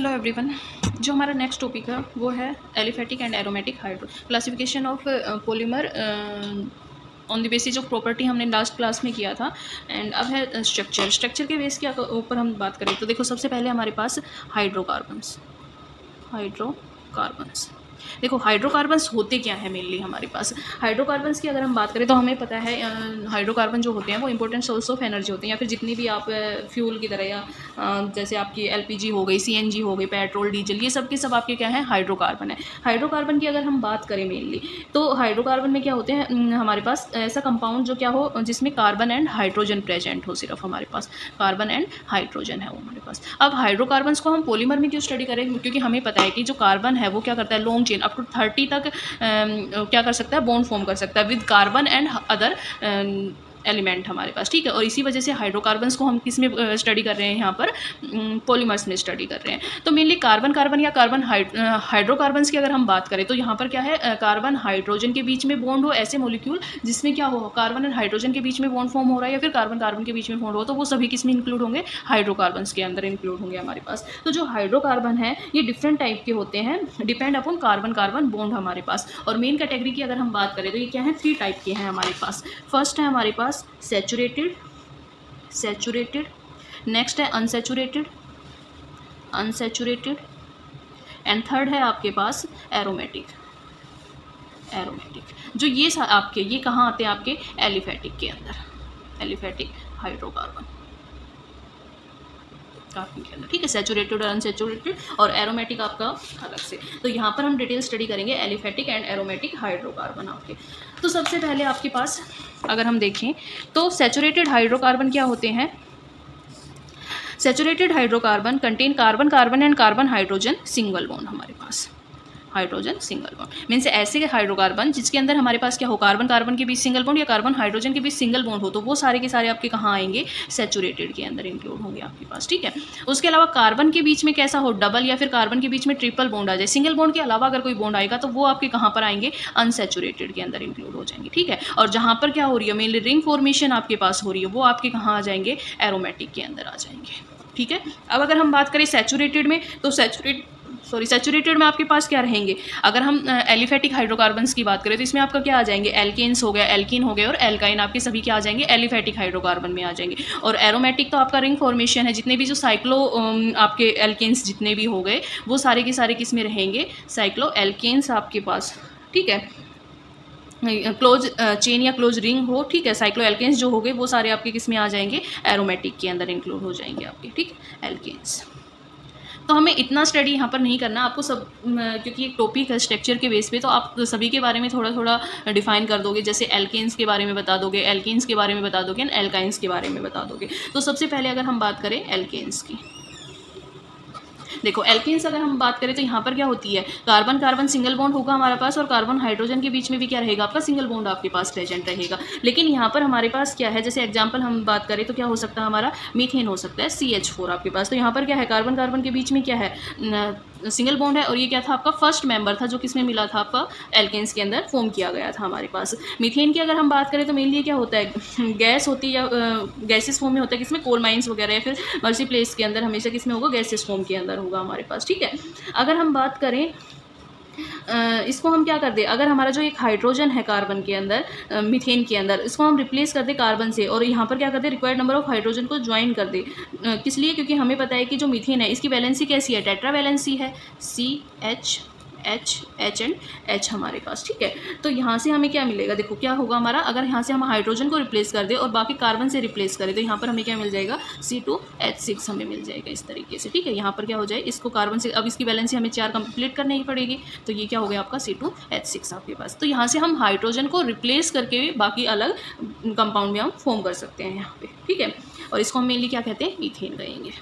Hello everyone. जो हमारा next topic है वो है aliphatic and aromatic hydro classification of polymer on the basis of property हमने लास्ट क्लास में किया था। एंड अब है स्ट्रक्चर के बेस के ऊपर हम बात करें तो देखो, सबसे पहले हमारे पास हाइड्रोकार्बन्स। देखो हाइड्रोकार्बन्स होते क्या है मेनली हमारे पास। हाइड्रोकार्बन्स की अगर हम बात करें तो हमें पता है हाइड्रोकार्बन जो होते हैं वो इंपॉर्टेंट सोर्स ऑफ एनर्जी होते हैं, या फिर जितनी भी आप फ्यूल की तरह या जैसे आपकी एलपीजी हो गई, सीएनजी हो गई, पेट्रोल डीजल, ये सब के सब आपके क्या है, हाइड्रोकार्बन है। हाइड्रोकार्बन की अगर हम बात करें मेनली तो हाइड्रोकार्बन में क्या होते हैं, हमारे पास ऐसा कंपाउंड जो क्या हो जिसमें कार्बन एंड हाइड्रोजन प्रेजेंट हो, सिर्फ हमारे पास कार्बन एंड हाइड्रोजन है वो हमारे पास। अब हाइड्रोकार्बन्स को हम पॉलीमर में क्यों स्टडी करें, क्योंकि हमें पता है कि जो कार्बन है वो क्या करता है, लॉन्ग चेन अप टू 30 तक क्या कर सकता है, बॉन्ड फॉर्म कर सकता है with carbon and other element हमारे पास, ठीक है। और इसी वजह से हाइड्रोकार्बन्स को हम किस में स्टडी कर रहे हैं, यहाँ पर पॉलीमर्स में स्टडी कर रहे हैं। तो मेनली कार्बन या कार्बन हाइड्रोकार्बन्स की अगर हम बात करें तो यहाँ पर क्या है, कार्बन हाइड्रोजन के बीच में बॉन्ड हो, ऐसे मॉलिक्यूल जिसमें क्या हो, कार्बन एंड हाइड्रोजन के बीच में बॉन्ड फॉर्म हो रहा है, या फिर कार्बन के बीच में बॉन्ड हो, तो वो सभी किस में इंक्लूड होंगे, हाइड्रोकार्बन्स के अंदर इंक्लूड होंगे हमारे पास। तो जो हाइड्रोकार्बन है ये डिफरेंट टाइप के होते हैं, डिपेंड अपॉन कार्बन बॉन्ड हमारे पास। और मेन कैटेगरी की अगर हम बात करें तो ये क्या है, 3 टाइप के हैं हमारे पास। फर्स्ट है हमारे पास सैचुरेटेड, नेक्स्ट है अनसैचुरेटेड, एंड थर्ड है आपके पास एरोमेटिक। जो ये आपके ये कहाँ आते हैं, आपके एलिफेटिक के अंदर, एलिफेटिक हाइड्रोकार्बन कार्बन के अंदर, ठीक है। सैचुरेटेड और अनसैचुरेटेड और एरोमेटिक आपका अलग से। तो यहाँ पर हम डिटेल स्टडी करेंगे एलिफेटिक एंड एरोमेटिक हाइड्रोकार्बन आपके। तो सबसे पहले आपके पास अगर हम देखें तो सैचुरेटेड हाइड्रोकार्बन क्या होते हैं। Saturated hydrocarbon contain carbon and carbon hydrogen single bond हमारे पास, हाइड्रोजन सिंगल बॉन्ड मीन्स ऐसे हाइड्रोकार्बन जिसके अंदर हमारे पास क्या हो, कार्बन के बीच सिंगल बॉन्ड या कार्बन हाइड्रोजन के बीच सिंगल बॉन्ड हो, तो वो सारे के सारे आपके कहाँ आएंगे, सैचुरेटेड के अंदर इंक्लूड होंगे आपके पास, ठीक है। उसके अलावा कार्बन के बीच में कैसा हो, डबल या फिर कार्बन के बीच में ट्रिपल बॉन्ड आ जाए, सिंगल बॉन्ड के अलावा अगर कोई बॉन्ड आएगा तो वो आपके कहाँ पर आएंगे, अनसैचुरेटेड के अंदर इंक्लूड हो जाएंगे, ठीक है। और जहाँ पर क्या हो रही है, मेनली रिंग फॉर्मेशन आपके पास हो रही है, वो आपके कहाँ आ जाएंगे, एरोमेटिक के अंदर आ जाएंगे, ठीक है। अब अगर हम बात करें सैचुरेटेड में तो सैचुरेटेड में आपके पास क्या रहेंगे, अगर हम एलिफेटिक हाइड्रोकार्बन्स की बात करें तो इसमें आपका क्या आ जाएंगे, एल्केन्स हो गया, एल्कीन हो गए और एल्काइन, आपके सभी क्या आ जाएंगे, एलिफेटिक हाइड्रोकार्बन में आ जाएंगे। और एरोमेटिक तो आपका रिंग फॉर्मेशन है, जितने भी जो साइक्लो आपके एल्केन्स जितने भी हो गए वो सारे के सारे किस में रहेंगे, साइक्लो एल्केन्स आपके पास, ठीक है। क्लोज चेन या क्लोज रिंग हो, ठीक है। साइक्लो एल्केन्स जो हो गए वो सारे आपके किस में आ जाएंगे, एरोमेटिक के अंदर इंक्लूड हो जाएंगे आपके, ठीक, एल्केन्स। तो हमें इतना स्टडी यहाँ पर नहीं करना आपको सब, क्योंकि एक टॉपिक है स्ट्रक्चर के बेस पे, तो आप सभी के बारे में थोड़ा थोड़ा डिफाइन कर दोगे, जैसे एल्केन्स के बारे में बता दोगे, एल्कीन्स के बारे में बता दोगे, एल्काइंस के बारे में बता दोगे। तो सबसे पहले अगर हम बात करें एल्केन्स की, देखो एल्केन्स अगर हम बात करें तो यहाँ पर क्या होती है, कार्बन सिंगल बॉन्ड होगा हमारे पास, और कार्बन हाइड्रोजन के बीच में भी क्या रहेगा, आपका सिंगल बॉन्ड आपके पास प्रेजेंट रहेगा। लेकिन यहाँ पर हमारे पास क्या है, जैसे एग्जांपल हम बात करें तो क्या हो सकता है, हमारा मीथेन हो सकता है, CH4 आपके पास। तो यहाँ पर क्या है, कार्बन के बीच में क्या है, सिंगल बॉन्ड है, और ये क्या था, आपका फर्स्ट मेंबर था जो किसमें मिला था, आपका एल्केन्स के अंदर फॉर्म किया गया था हमारे पास। मीथेन की अगर हम बात करें तो मेनली क्या होता है, गैस होती है या गैसेस फॉर्म में होता है, किसमें, कोल माइंस वगैरह, या फिर मर्सी प्लेस के अंदर हमेशा किसमें होगा, गैसेस फॉर्म के अंदर होगा हमारे पास, ठीक है। अगर हम बात करें इसको हम क्या कर दे, अगर हमारा जो एक हाइड्रोजन है कार्बन के अंदर, मीथेन के अंदर, इसको हम रिप्लेस कर दे कार्बन से, और यहाँ पर क्या कर दे, रिक्वायर्ड नंबर ऑफ हाइड्रोजन को ज्वाइन कर दे। किस लिए, क्योंकि हमें पता है कि जो मीथेन है इसकी वैलेंसी कैसी है, टेट्रा वैलेंसी है, CH H एंड H हमारे पास, ठीक है। तो यहाँ से हमें क्या मिलेगा, देखो क्या होगा हमारा, अगर यहाँ से हम हाइड्रोजन को रिप्लेस कर दे और बाकी कार्बन से रिप्लेस करें तो यहाँ पर हमें क्या मिल जाएगा, C2H6 हमें मिल जाएगा इस तरीके से, ठीक है। यहाँ पर क्या हो जाए, इसको कार्बन से, अब इसकी वैलेंसी हमें 4 कंप्लीट करनी ही पड़ेगी, तो ये क्या हो गया आपका C2H6 आपके पास। तो यहाँ से हम हाइड्रोजन को रिप्लेस करके बाकी अलग कंपाउंड में हम फॉर्म कर सकते हैं यहाँ पे, ठीक है। और इसको हम मेनली क्या कहते हैं, ईथेन कहेंगे,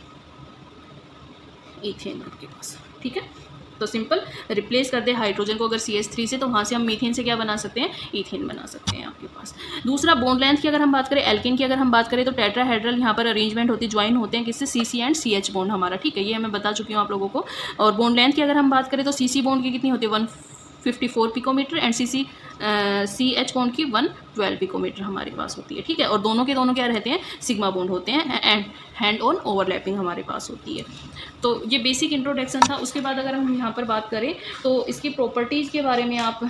ईथेन आपके पास, ठीक है। तो सिंपल रिप्लेस कर दे हाइड्रोजन को अगर CH3 से, तो वहाँ से हम मीथेन से क्या बना सकते हैं, ईथेन बना सकते हैं आपके पास। दूसरा बॉन्ड लेंथ की अगर हम बात करें, एल्केन की अगर हम बात करें तो टेट्राहेड्रल यहाँ पर अरेंजमेंट होती है, ज्वाइन होते हैं किससे, CC एंड CH बॉन्ड हमारा, ठीक है। ये मैं बता चुकी हूँ आप लोगों को। और बॉन्ड लेंथ की अगर हम बात करें तो CC बॉन्ड की कितनी होती है, 54 पिकोमीटर एंड CH बॉन्ड की 112 पिकोमीटर हमारे पास होती है, ठीक है। और दोनों के दोनों क्या रहते हैं, सिग्मा बॉन्ड होते हैं एंड हैंड ऑन ओवरलैपिंग हमारे पास होती है। तो ये बेसिक इंट्रोडक्शन था। उसके बाद अगर हम यहाँ पर बात करें तो इसकी प्रॉपर्टीज़ के बारे में आप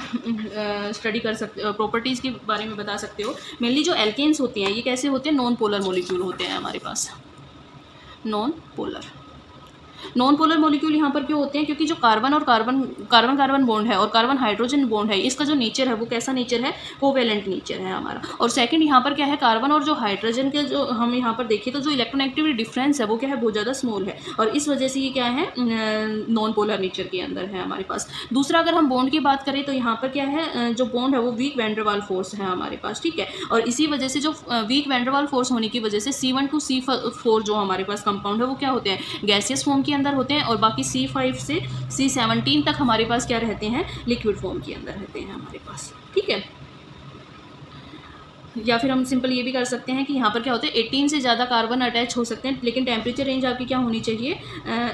स्टडी कर सकते, प्रॉपर्टीज़ के बारे में बता सकते हो। मेनली जो एल्केन्स होते हैं ये कैसे होते हैं, नॉन पोलर मॉलिक्यूल होते हैं हमारे पास, नॉन पोलर मॉलिक्यूल यहाँ पर क्यों होते हैं, क्योंकि जो कार्बन और कार्बन बॉन्ड है और कार्बन हाइड्रोजन बॉन्ड है, इसका जो नेचर है वो कैसा नेचर है, कोवेलेंट नेचर है हमारा। और सेकंड यहाँ पर क्या है, कार्बन और जो हाइड्रोजन के जो हम यहाँ पर देखें तो जो इलेक्ट्रोनेगेटिविटी डिफरेंस है वो क्या है, बहुत ज़्यादा स्मॉल है, और इस वजह से ये क्या है, नॉन पोलर नेचर के अंदर है हमारे पास। दूसरा अगर हम बॉन्ड की बात करें तो यहाँ पर क्या है, जो बॉन्ड है वो वीक वैन डर वाल फोर्स है हमारे पास, ठीक है। और इसी वजह से जो वीक वैन डर वाल फोर्स होने की वजह से C1 to C4 जो हमारे पास कंपाउंड है वो क्या होते हैं, गैसियस फॉर्म के अंदर होते हैं, और बाकी C5 से C17 तक हमारे पास क्या रहते हैं, लिक्विड फॉर्म के अंदर रहते हैं हमारे पास, ठीक है। या फिर हम सिंपल ये भी कर सकते हैं कि यहाँ पर क्या होता है, 18 से ज़्यादा कार्बन अटैच हो सकते हैं, लेकिन टेम्परेचर रेंज आपकी क्या होनी चाहिए,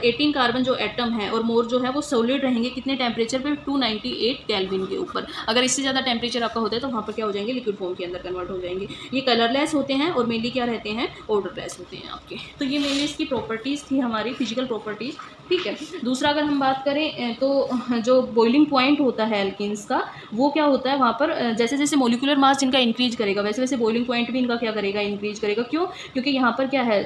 18 कार्बन जो एटम है और मोर जो है वो सॉलिड रहेंगे कितने टेम्परेचर पे, 298 केल्विन के ऊपर। अगर इससे ज़्यादा टेम्परेचर आपका होता है तो वहाँ पर क्या हो जाएंगे, लिक्विड फॉर्म के अंदर कन्वर्ट हो जाएंगे। ये कलरलेस होते हैं और मेनली क्या रहते हैं, ऑर्डरलेस होते हैं आपके। तो ये मेनली इसकी प्रॉपर्टीज़ थी हमारी फिजिकल प्रॉपर्टीज़, ठीक है। दूसरा अगर हम बात करें तो जो बॉइलिंग पॉइंट होता है एल्किन्स का, वो क्या होता है, वहाँ पर जैसे जैसे मोलिकुलर मास इनका इंक्रीज करेगा वैसे वैसे बॉइलिंग पॉइंट भी इनका क्या करेगा, इंक्रीज करेगा। क्यों, क्योंकि यहाँ पर क्या है,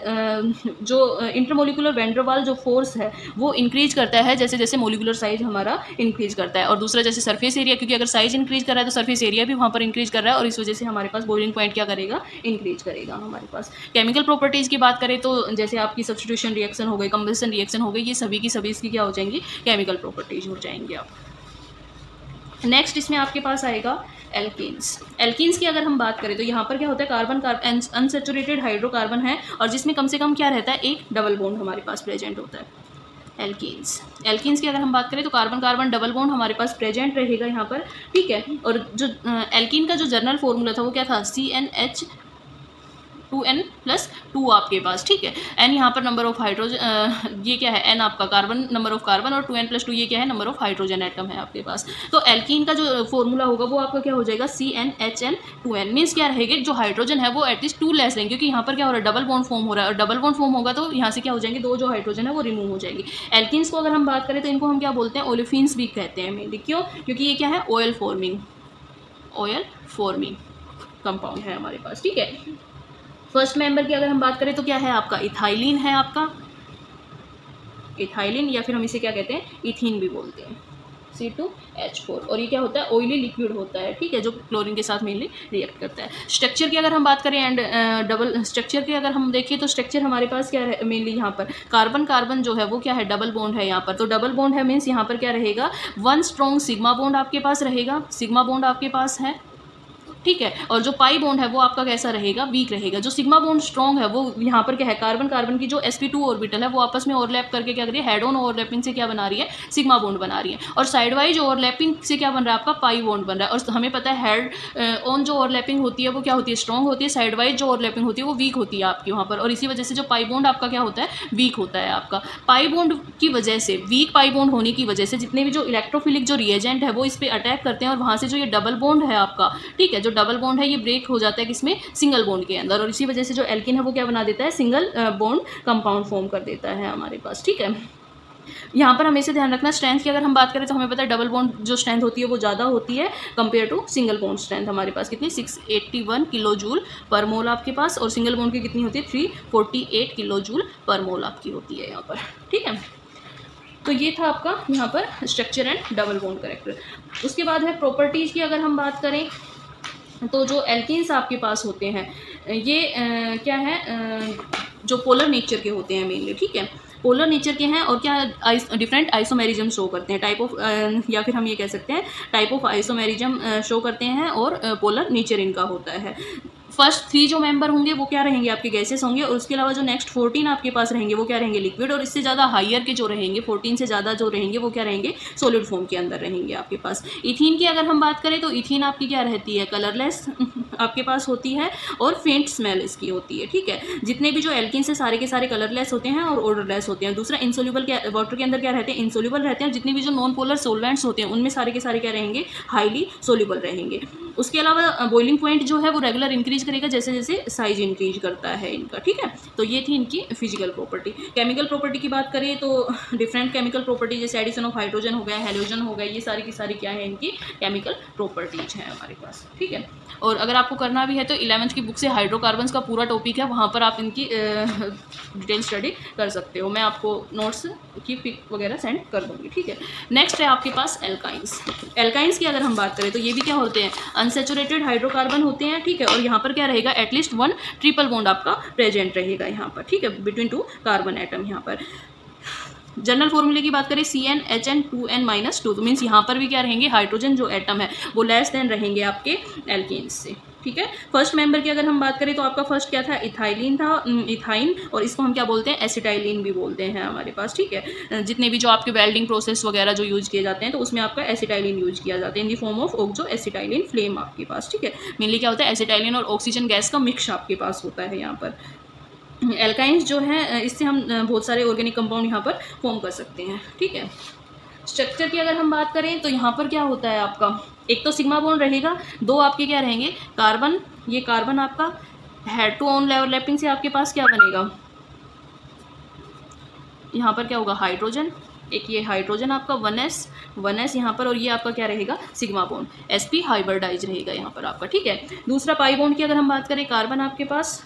जो इंटरमोलिकुलर वैन डर वाल जो फोर्स है वो इंक्रीज करता है जैसे जैसे मोलिकुलर साइज हमारा इंक्रीज करता है। और दूसरा जैसे सरफेस एरिया, क्योंकि अगर साइज इंक्रीज कर रहा है तो सरफेस एरिया भी वहाँ पर इंक्रीज कर रहा है, और इस वजह से हमारे पास बॉइलिंग पॉइंट क्या करेगा, इंक्रीज करेगा हमारे पास। केमिकल प्रॉपर्टीज़ की बात करें तो जैसे आपकी सब्स्टिट्यूशन रिएक्शन हो गई, कंबशन रिएक्शन हो गई, ये सभी की सभी इसकी क्या हो जाएंगी, केमिकल प्रॉपर्टीज हो जाएंगी आप। नेक्स्ट इसमें आपके पास आएगा एल्कीन्स। एल्कीन्स की अगर हम बात करें तो यहाँ पर क्या होता है, कार्बन अनसैचुरेटेड हाइड्रोकार्बन है और जिसमें कम से कम क्या रहता है, एक डबल बॉन्ड हमारे पास प्रेजेंट होता है। एल्कीन्स की अगर हम बात करें तो कार्बन कार्बन डबल बॉन्ड हमारे पास प्रेजेंट रहेगा यहाँ पर, ठीक है। और जो एल्कीन का जो जनरल फॉर्मूला था वो क्या था, CnH2n+2 आपके पास, ठीक है। एन यहाँ पर नंबर ऑफ हाइड्रोजन, ये क्या है, एन आपका कार्बन, नंबर ऑफ कार्बन, और 2n+2 ये क्या है, नंबर ऑफ हाइड्रोजन एटम है आपके पास। तो एल्कीन का जो फॉर्मूला होगा वो आपका क्या हो जाएगा, CnHn2n। मीन्स क्या रहेगा, जो हाइड्रोजन है वो एटलीस्ट 2 लेस रहेंगे, क्योंकि यहाँ पर क्या हो रहा है, डबल बॉन्ड फॉर्म हो रहा है, और डबल बॉन्ड फॉर्म होगा तो यहाँ से क्या हो जाएंगे, 2 जो हाइड्रोजन है वो रिमूव हो जाएगी। एल्कीन्स को अगर हम बात करें तो इनको हम क्या बोलते हैं, ओलेफिन्स भी कहते हैं मेनली। क्यों, क्योंकि ये क्या है, ऑयल फॉर्मिंग कंपाउंड है हमारे पास, ठीक है। फर्स्ट मेंबर की अगर हम बात करें तो क्या है आपका, इथाइलिन है आपका, इथाइलिन, या फिर हम इसे क्या कहते हैं, इथीन भी बोलते हैं, C2H4। और ये क्या होता है, ऑयली लिक्विड होता है, ठीक है, जो क्लोरीन के साथ मेनली रिएक्ट करता है। स्ट्रक्चर की अगर हम बात करें एंड डबल स्ट्रक्चर की अगर हम देखें तो स्ट्रक्चर हमारे पास क्या है, मेनली यहाँ पर कार्बन कार्बन जो है वो क्या है, डबल बॉन्ड है यहाँ पर। तो डबल बॉन्ड है मीन्स यहाँ पर क्या रहेगा, 1 स्ट्रॉन्ग सिग्मा बॉन्ड आपके पास रहेगा, सिग्मा बॉन्ड आपके पास है, ठीक है। और जो पाई बॉन्ड है वो आपका कैसा रहेगा, वीक रहेगा। जो सिग्मा बॉन्ड स्ट्रॉन्ग है वो यहाँ पर क्या है, कार्बन कार्बन की जो sp2 ऑर्बिटल है वो आपस में ओवरलैप करके क्या कर रही है, हेड ऑन ओवरलैपिंग से क्या बना रही है, सिग्मा बॉन्ड बना रही है। और साइड वाइज ओवरलैपिंग से क्या बन रहा है, आपका पाई बॉन्ड बन रहा है। और हमें पता है हेड ऑन जो ओवरलैपिंग होती है वो क्या होती है, स्ट्रॉन्ग होती है, साइड वाइज जो ओवरलैपिंग होती है वो वीक होती है आपकी वहाँ पर। और इसी वजह से जो पाई बॉन्ड आपका क्या होता है, वीक होता है आपका। पाई बॉन्ड की वजह से, वीक पाई बॉन्ड होने की वजह से जितने भी जो इलेक्ट्रोफिलिक जो रिएजेंट है वो इस पर अटैक करते हैं, और वहाँ से जो ये डबल बॉन्ड है आपका, ठीक है, जो डबल बॉन्ड है ये ब्रेक हो जाता है किसमें, सिंगल बॉन्ड के अंदर। और इसी वजह से जो एल्किन है वो क्या बना देता है, सिंगल बॉन्ड कंपाउंड फॉर्म कर देता है हमारे पास, ठीक है। यहाँ पर हमें से ध्यान रखना, स्ट्रेंथ की अगर हम बात करें तो हमें पता है डबल बॉन्ड जो स्ट्रेंथ होती है वो ज़्यादा होती है compare to single bond strength. हमारे पास कितनी, 681 किलो जूल पर मोल आपके पास, और सिंगल बॉन्ड की कितनी होती है, 348 किलो जूल पर मोल आपकी होती है यहाँ पर, ठीक है। तो ये था आपका यहाँ पर structure and double bond character. उसके बाद है प्रॉपर्टीज़ की अगर हम बात करें तो जो एल्कीन्स आपके पास होते हैं ये क्या है, जो पोलर नेचर के होते हैं मेनली, ठीक है, पोलर नेचर के हैं। और क्या, डिफरेंट आइसोमेरिज्म शो करते हैं, टाइप ऑफ, या फिर हम ये कह सकते हैं टाइप ऑफ आइसोमेरिज्म शो करते हैं, और पोलर नेचर इनका होता है। फर्स्ट 3 जो मेंबर होंगे वो क्या रहेंगे, आपके गैसेस होंगे, और उसके अलावा जो नेक्स्ट 14 आपके पास रहेंगे वो क्या रहेंगे, लिक्विड, और इससे ज़्यादा हायर के जो रहेंगे 14 से ज़्यादा जो रहेंगे वो क्या रहेंगे, सॉलिड फॉर्म के अंदर रहेंगे आपके पास। इथीन की अगर हम बात करें तो इथीन आपकी क्या रहती है, कलरलेस आपके पास होती है और फेंट स्मेल इसकी होती है, ठीक है। जितने भी जो एल्किन से सारे के सारे कलरलेस होते हैं और ओडरलेस होते हैं। दूसरा इनसोल्यूबल वाटर के अंदर क्या रहते हैं, इनसोल्यूबल रहते हैं। जितने भी जो नॉन पोलर सोलवेंट्स होते हैं उनमें सारे के सारे क्या रहेंगे, हाईली सोल्यूबल रहेंगे। उसके अलावा बॉइलिंग पॉइंट जो है वो रेगुलर इंक्रीज करेगा जैसे जैसे साइज इंक्रीज करता है इनका, ठीक है। तो ये थी इनकी फिजिकल प्रॉपर्टी। केमिकल प्रॉपर्टी की बात करें तो डिफरेंट केमिकल प्रॉपर्टी जैसे एडिशन ऑफ हाइड्रोजन हो गया, हेलोजन हो गया, ये सारी की सारी क्या है इनकी केमिकल प्रॉपर्टीज हैं हमारे पास, ठीक है। और अगर आपको करना भी है तो 11th की बुक से हाइड्रोकार्बन्स का पूरा टॉपिक है, वहाँ पर आप इनकी डिटेल स्टडी कर सकते हो। मैं आपको नोट्स की पिक वगैरह सेंड कर दूँगी, ठीक है। नेक्स्ट है आपके पास एल्काइंस। एल्काइंस की अगर हम बात करें तो ये भी क्या होते हैं, अनसेचुरेटेड हाइड्रोकार्बन होते हैं, ठीक है। और यहाँ पर क्या रहेगा, एटलीस्ट 1 ट्रिपल बॉन्ड आपका प्रेजेंट रहेगा यहाँ पर, ठीक है, बिटवीन 2 कार्बन एटम। यहाँ पर जनरल फॉर्मूले की बात करें CnHn2n-2, तो मीन्स यहाँ पर भी क्या रहेंगे, हाइड्रोजन जो एटम है वो लेस देन रहेंगे आपके एल्केन्स से, ठीक है। फर्स्ट मेंबर की अगर हम बात करें तो आपका फर्स्ट क्या था, इथाइलिन था, इथाइन, और इसको हम क्या बोलते हैं, एसिटाइलिन भी बोलते हैं हमारे पास, ठीक है। जितने भी जो आपके वेल्डिंग प्रोसेस वगैरह जो यूज किए जाते हैं तो उसमें आपका एसिटाइलिन यूज किया जाता है in the form of oxyacetylene flame आपके पास, ठीक है। मेनली क्या होता है, एसिटाइलिन और ऑक्सीजन गैस का मिक्स आपके पास होता है यहाँ पर। एल्काइंस जो है इससे हम बहुत सारे ऑर्गेनिक कंपाउंड यहाँ पर फॉर्म कर सकते हैं, ठीक है। स्ट्रक्चर की अगर हम बात करें तो यहाँ पर क्या होता है आपका, एक तो सिग्मा बॉन्ड रहेगा, 2 आपके क्या रहेंगे कार्बन, ये कार्बन आपका हेड टू ऑन ओवरलैपिंग से आपके पास क्या बनेगा, यहाँ पर क्या होगा हाइड्रोजन, एक ये हाइड्रोजन आपका 1s यहाँ पर, और ये आपका क्या रहेगा सिग्मा बॉन्ड sp हाइब्रिडाइज रहेगा यहाँ पर आपका, ठीक है। दूसरा पाई बॉन्ड की अगर हम बात करें, कार्बन आपके पास,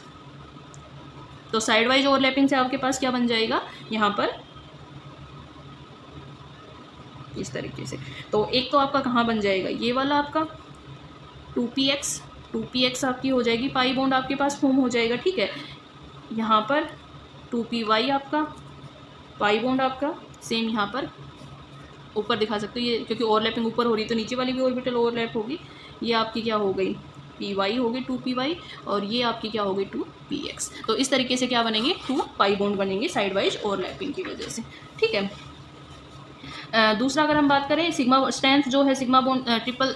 तो साइड वाइज ओवरलैपिंग से आपके पास क्या बन जाएगा यहाँ पर इस तरीके से। तो एक तो आपका कहाँ बन जाएगा, ये वाला आपका 2px आपकी हो जाएगी, पाई बॉन्ड आपके पास फॉर्म हो जाएगा, ठीक है। यहाँ पर 2py आपका पाई बॉन्ड आपका सेम यहाँ पर ऊपर दिखा सकते हो, ये क्योंकि ओवरलैपिंग ऊपर हो रही तो नीचे वाली भी ऑर्बिटल ओवरलैप होगी। ये आपकी क्या हो गई, py होगी 2py, और ये आपकी क्या होगी 2px। तो इस तरीके से क्या बनेंगे, 2 पाई बॉन्ड बनेंगे साइड वाइज ओवरलैपिंग की वजह से, ठीक है। दूसरा अगर हम बात करें सिग्मा स्ट्रेंथ जो है, sigma bond triple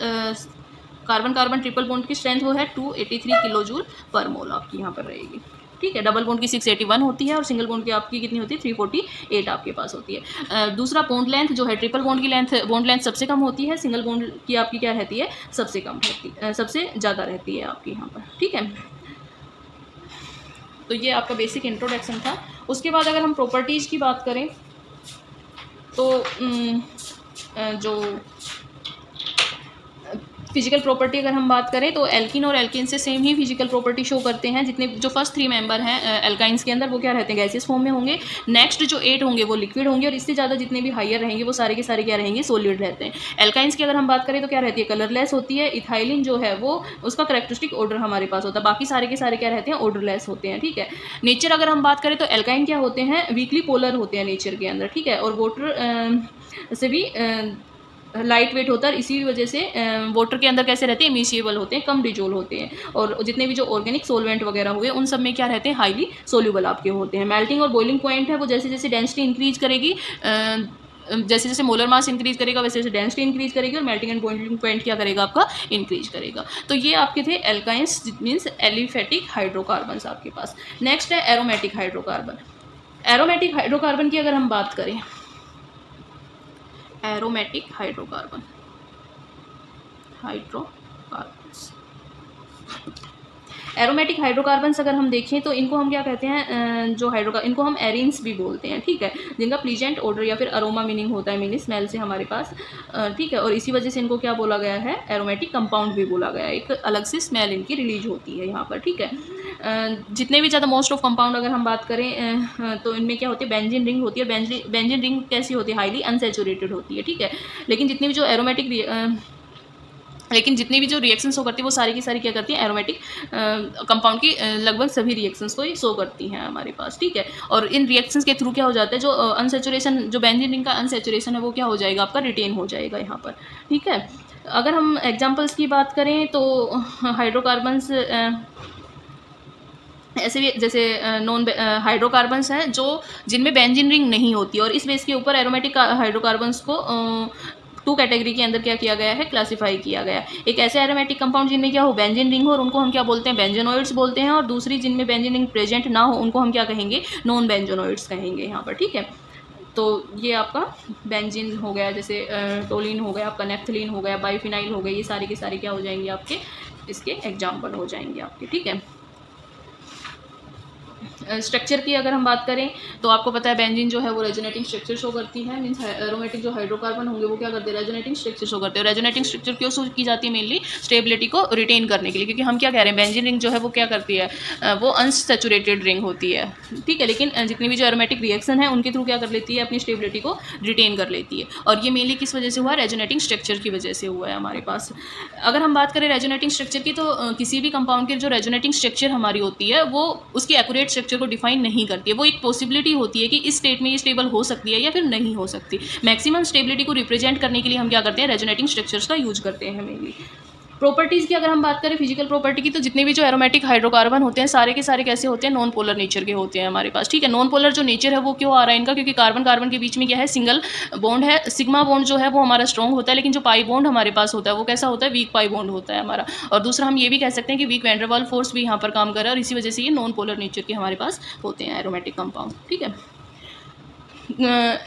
carbon triple bond की स्ट्रेंथ वो है 283 किलो जूल पर मोल आपकी यहाँ पर रहेगी, ठीक है। डबल बॉन्ड की 681 होती है और सिंगल बॉन्ड की आपकी कितनी होती है 348 आपके पास होती है। दूसरा बॉन्ड लेंथ जो है, ट्रिपल बॉन्ड की बॉन्ड लेंथ सबसे कम होती है, सिंगल बॉन्ड की आपकी क्या रहती है सबसे कम रहती है, सबसे ज़्यादा रहती है आपकी यहाँ पर, ठीक है। तो ये आपका बेसिक इंट्रोडक्शन था। उसके बाद अगर हम प्रॉपर्टीज़ की बात करें तो जो फिजिकल प्रॉपर्टी अगर हम बात करें तो एल्किन और एल्केन से सेम ही फिजिकल प्रॉपर्टी शो करते हैं। जितने जो फर्स्ट 3 मेंबर हैं एल्काइंस के अंदर वो क्या रहते हैं, गैसेस फॉर्म में होंगे। नेक्स्ट जो 8 होंगे वो लिक्विड होंगे, और इससे ज़्यादा जितने भी हायर रहेंगे वो सारे के सारे क्या रहेंगे, सॉलिड रहते हैं। एल्काइंस की अगर हम बात करें तो क्या रहती है, कलरलेस होती है। इथाइलिन जो है वो उसका करेक्टरिस्टिक ऑर्डर हमारे पास होता है, बाकी सारे के सारे क्या रहते हैं, ऑर्डरलेस होते हैं, ठीक है। नेचर अगर हम बात करें तो एल्काइन क्या होते हैं, वीकली पोलर होते हैं नेचर के अंदर, ठीक है। और वाटर से भी लाइट वेट होता है, इसी वजह से वाटर के अंदर कैसे रहते हैं, इमिसिएबल होते हैं, कम डिजोल होते हैं। और जितने भी जो ऑर्गेनिक सोलवेंट वगैरह हुए उन सब में क्या रहते हैं, हाईली सोल्यूबल आपके होते हैं। मेल्टिंग और बॉइलिंग पॉइंट है वो जैसे जैसे डेंसिटी इंक्रीज करेगी, जैसे जैसे मोलर मास इंक्रीज करेगा वैसे वैसे डेंसिटी इंक्रीज करेगी, और मेल्टिंग एंड बॉइलिंग पॉइंट क्या करेगा आपका, इंक्रीज करेगा। तो ये आपके थे एल्काइंस मीन्स एलिफेटिक हाइड्रोकार्बन्स आपके पास। नेक्स्ट है एरोमेटिक हाइड्रोकार्बन। एरोमेटिक हाइड्रोकार्बन की अगर हम बात करें, एरोमेटिक हाइड्रोकार्बन एरोमेटिक हाइड्रोकार्बन्स अगर हम देखें तो इनको हम क्या कहते हैं, जो इनको हम एरिन्स भी बोलते हैं, ठीक है, जिनका प्लीजेंट ऑर्डर या फिर अरोमा मीनिंग होता है, मीनिंग स्मेल से हमारे पास, ठीक है। और इसी वजह से इनको क्या बोला गया है, एरोमेटिक कंपाउंड भी बोला गया है। एक अलग से स्मेल इनकी रिलीज होती है यहाँ पर, ठीक है। जितने भी ज़्यादा मोस्ट ऑफ कंपाउंड अगर हम बात करें तो इनमें क्या होती है, बेंजीन रिंग होती है। बेंजीन रिंग कैसी होती है, हाईली अनसेचुरेटेड होती है, ठीक है। लेकिन जितनी भी जो रिएक्शंस शो करती है वो सारी की सारी क्या करती है, एरोमेटिक कंपाउंड की लगभग सभी रिएक्शंस को शो करती हैं हमारे पास, ठीक है। और इन रिएक्शंस के थ्रू क्या हो जाता है, जो अनसेचुरेशन, जो बेंजीन रिंग का अनसेचुरेशन है वो क्या हो जाएगा आपका, रिटेन हो जाएगा यहाँ पर, ठीक है। अगर हम एग्जांपल्स की बात करें तो हाइड्रोकार्बन्स ऐसे भी जैसे नॉन हाइड्रोकार्बन्स हैं जो जिनमें बेंजीन रिंग नहीं होती, और इस बेस के ऊपर एरोमेटिक हाइड्रोकार्बन्स को 2 कैटेगरी के अंदर क्या किया गया है, क्लासीफाई किया गया है। एक ऐसे एरोमेटिक कंपाउंड जिनमें क्या हो, बेंजीन रिंग हो, और उनको हम क्या बोलते हैं, बेंजोनोइड्स बोलते हैं, और दूसरी जिनमें बेंजीन रिंग प्रेजेंट ना हो उनको हम क्या कहेंगे, नॉन बेंजोनोइड्स कहेंगे यहाँ पर, ठीक है। तो ये आपका बेंजीन हो गया, जैसे टोलिन हो गया, आपका नेफ्थलीन हो गया, बाइफिनाइल हो गए, ये सारे के सारे क्या हो जाएंगे आपके, इसके एग्जाम्पल हो जाएंगे आपके, ठीक है। स्ट्रक्चर की अगर हम बात करें तो आपको पता है बेंजीन जो है वो रेजोनेटिंग स्ट्रक्चर शो करती है, मींस एरोमेटिक जो हाइड्रोकार्बन होंगे वो क्या करते हैं, रेजोनेटिंग स्ट्रक्चर शो करते हैं। रेजोनेटिंग स्ट्रक्चर क्यों शो की जाती है, मेनली स्टेबिलिटी को रिटेन करने के लिए, क्योंकि हम क्या कह रहे हैं, बेंजीन रिंग जो है वो क्या करती है, वो अनसैचुरेटेड रिंग होती है, ठीक है, लेकिन जितनी भी जो एरोमेटिक रिएक्शन है उनके थ्रू क्या कर लेती है, अपनी स्टेबिलिटी को रिटेन कर लेती है, और ये मेनली किस वजह से हुआ, रेजोनेटिंग स्ट्रक्चर की वजह से हुआ है हमारे पास। अगर हम बात करें रेजोनेटिंग स्ट्रक्चर की, तो किसी भी कंपाउंड की जो रेजोनेटिंग स्ट्रक्चर हमारी होती है वो उसकी एक्यूरेट स्ट्रक्चर को डिफाइन नहीं करती है, वो एक पॉसिबिलिटी होती है कि इस स्टेट में ये स्टेबल हो सकती है या फिर नहीं हो सकती। मैक्सिमम स्टेबिलिटी को रिप्रेजेंट करने के लिए हम क्या करते हैं, रेजोनेटिंग स्ट्रक्चर्स का यूज करते हैं मेनली। प्रॉपर्टीज़ की अगर हम बात करें, फिजिकल प्रॉपर्टी की, तो जितने भी जो एरोमेटिक हाइड्रोकार्बन होते हैं सारे के सारे कैसे होते हैं, नॉन पोलर नेचर के होते हैं हमारे पास, ठीक है। नॉन पोलर जो नेचर है वो क्यों आ रहा है इनका, क्योंकि कार्बन कार्बन के बीच में क्या है, सिंगल बॉन्ड है। सिग्मा बॉन्ड जो है वो हमारा स्ट्रॉन्ग होता है, लेकिन जो पाई बॉन्ड हमारे पास होता है वो कैसा होता है, वीक पाई बॉन्ड होता है हमारा। और दूसरा हम ये भी कह सकते हैं कि weak van der Waals force भी यहाँ पर काम कर रहा है, और इसी वजह से ये नॉन पोलर नेचर के हमारे पास होते हैं एरोमेटिक कंपाउंड, ठीक है।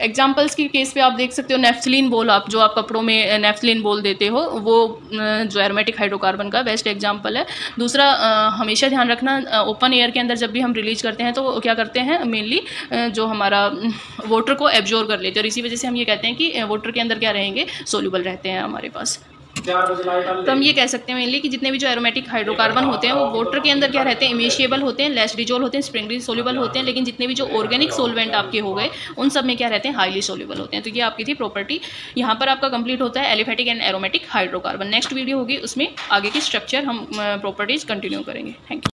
एग्जाम्पल्स की केस पे आप देख सकते हो, नेफ्थलीन बोल, आप जो आप कपड़ों में नेफ्थलीन बोल देते हो, वो जो एरोमेटिक हाइड्रोकार्बन का बेस्ट एग्जाम्पल है। दूसरा हमेशा ध्यान रखना, ओपन एयर के अंदर जब भी हम रिलीज करते हैं तो क्या करते हैं, मेनली जो हमारा वाटर को एब्जॉर्ब कर लेते हैं, और इसी वजह से हम ये कहते हैं कि वाटर के अंदर क्या रहेंगे, सोल्यूबल रहते हैं हमारे पास। तो हम ये कह सकते हैं मेनली कि जितने भी जो एरोमेटिक हाइड्रोकार्बन होते हैं वो वाटर के अंदर क्या रहते हैं, इमिशिएबल होते हैं, लेस डिजोल्व होते हैं, स्प्रिंगली सोल्यूबल होते हैं, लेकिन जितने भी जो ऑर्गेनिक सोलवेंट आपके हो गए उन सब में क्या रहते हैं, हाईली सोल्यूबल होते हैं। तो ये आपकी थी प्रॉपर्टी, यहाँ पर आपका कंप्लीट होता है aliphatic and aromatic hydrocarbon. Next video होगी उसमें आगे की स्ट्रक्चर हम प्रॉपर्टीज कंटिन्यू करेंगे। Thank you.